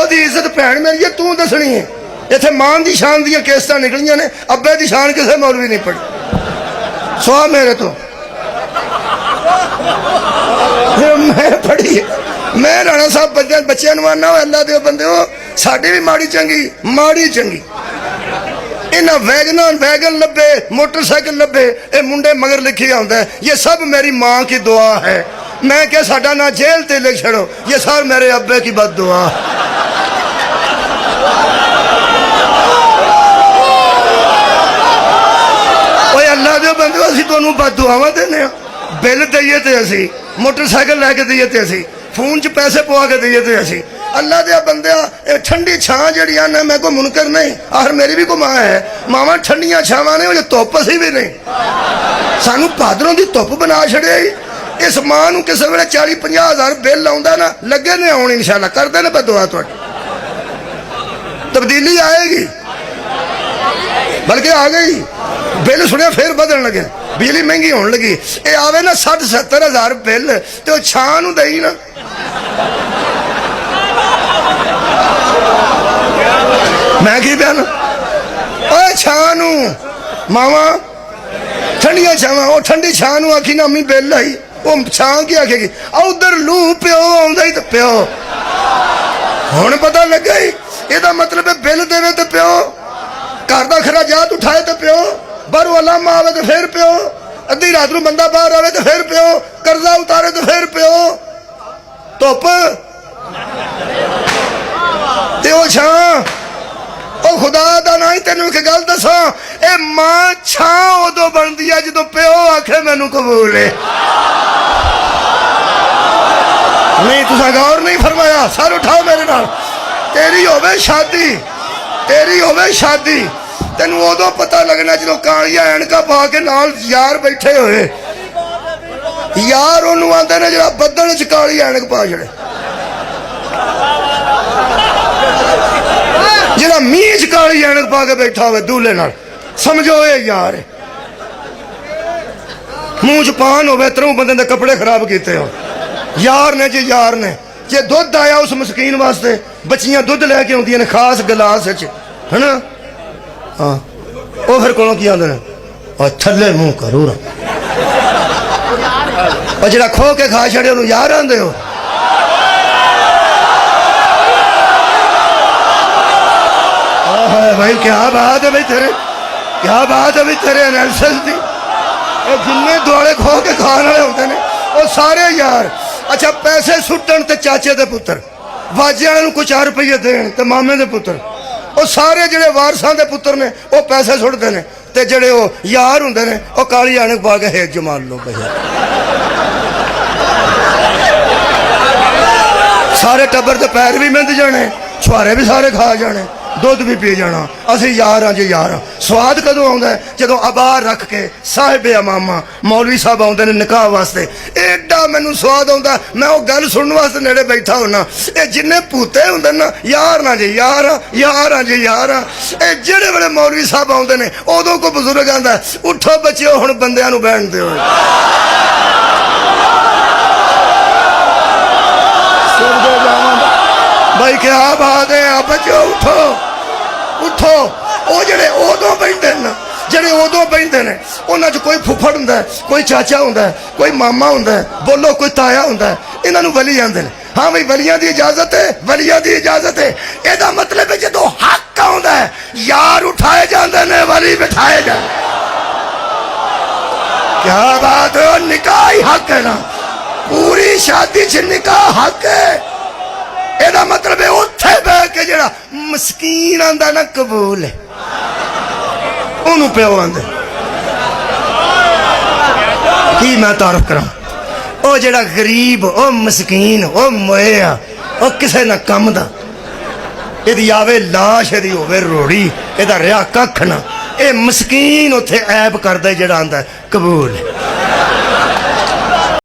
दी इज्जत भैन मेरी है तू दसनी है। इत्थे मान की शान दी केसटा निकलियां ने, अब्बे की शान किसी मौलवी नहीं पढ़ी। सुआ मेरे तो मैं पढ़ी है। मैं राणा साहब बच्चों आना अल्लाह दे बंदे हो साड़ी भी माड़ी चंगी माड़ी चंगी। इन्हें वैगन लभे मोटरसाइकिल लभे ये मुंडे मगर लिखी आता है ये सब मेरी माँ की दुआ है। मैं क्या साडा ना जेल ते लिख छड़ो ये सब मेरे अब्बे की बद दुआ। अल्लाह दे बंदे असीं तुहानूं बद दुआवां देने बिल दईए तो असी मोटरसाइकिल लैके दईए तो असी फोन च पैसे पवा के दईए तो असी अल्लाह दे बंदे ठंडी छां जड़ियां ने मैं कोई मुनकर नहीं आखिर मेरी भी कोई माँ है मावा ठंडियां छावां ने धुप असी भी नहीं सानू भादरों की धुप बना छड़िया। इस माँ नूं किसी वेले 40-50 हज़ार बिल आउंदा ना लगे ने आउण इंशाअल्लाह करदे ने बदुआ तुहाडी तब्दीली आएगी बल्कि आ गई। बिल सुनिया फिर बदन लगे बिजली महंगी होने लगी ये आवे ना 60-70 हज़ार बिल तो छां नूं दई ना मैं की बयान छां नूं मावा ठंडिया छावां वो ठंडी छां नूं आखी ना अम्मी बिल आई वो छां की आखेगी उधर लू प्यो आउंदा ही तो प्यो हुण पता लगा ही ਇਹਦਾ मतलब बिल देवे तो प्यो घर का खराजात उठाए तो प्यो बाहरों अलामा आवे तो फिर प्यो अद्धी रात को बंदा बाहर आवे तो फिर प्यो कर्जा उतारे तो फिर प्यो धुप छां खुदा का ना ही तेन एक गल दसा ये मां छां उदों बनती है जो प्यो आखे मैनू कबूल है। नहीं तुसा गौर नहीं फरमाया सर उठाओ मेरे नाल तेरी होवे शादी तेरी होवे शादी तेनू उदों पता लगना जो कालिया ऐनका पा के नाल यार बैठे हुए यार ओनू आंदे ने जरा बदल च काली ऐनक पा छड़े जरा मीह च काली ऐनक पा के बैठा हुए दूल्हे नाल समझो ये यार मूँह च पान होवे त्रऊ बंदे दे कपड़े खराब किए हो यार ने जी यार ने जे दुध आया उस मस्कीन वास्ते बच्चियां दुध लैके आउंदियां ने खास गिलास है ना हाँ वो फिर को की आते और थले मुंह करो और जरा खो के खा छड़े उन्होंने यार आंदे हो। भाई क्या बात है भाई तेरे क्या बात है भाई तेरे एनालिसिस की जिन्ने दुआले खो के खाने वाले होते हैं वो सारे यार। अच्छा पैसे सुट्टन ते चाचे दे पुत्र वाजे वाले को 4 रुपये देन ते मामे दे पुत्र वो सारे जिहड़े वारसां दे पुत्र ने वो पैसे सुटते हैं ते जिहड़े वो यार हुंदे ने वो काली ऐनक पा के हेज जमाल लो भैया सारे टब्बर ते पैर भी मिंध जाने छुहारे भी सारे खा जाने दुध भी पी जाना असी यार हाँ जी यार हाँ। स्वाद कदों आउंदा है जदों अबार रख के साहिबे अमामा मौलवी साहब आउंदे ने निकाह वास्ते एडा मैनू स्वाद आउंदा मैं वो गल सुनने वास्ते नेड़े बैठा होना ये जिन्ने भूते हुंदे ना यार ना जी यार हाँ जी यार हाँ। ये जेड़े वेले मौलवी साहब आउंदे ने उदों को बुजुर्ग आंदा उठो बच्चिओ हुण बंदियां नूं बैठण दिओ भाई क्या बात है बच्चो उठो उठो वो जड़े उदों बैठते हैं जड़े उदों बैठते हैं उन्होंने च कोई फुफड़ होंगे कोई चाचा होंगे कोई मामा होंगे बोलो कोई ताया होंगे इन्हों वली आते हैं। हाँ भाई वलिया की इजाजत है वलिया की इजाजत है यदा मतलब है जो हक आता है यार उठाए जाते हैं वली बिठाए जाते क्या बात है निकाह ही हक है ना पूरी शादी च निकाह हक है एदा मतलब है उत्थे बह के जरा मस्कीन आंदा ना कबूल है ओनू प्यो आंदे की मैं तारफ करा ओ जरा गरीब ओ मस्कीन ओ मोया ओ किसे ना कम दा एदी आवे लाश एदी होवे रोड़ी एदा रिया कख ना ए मस्कीन उत्थे ऐब करदा जड़ा आंदा कबूल है।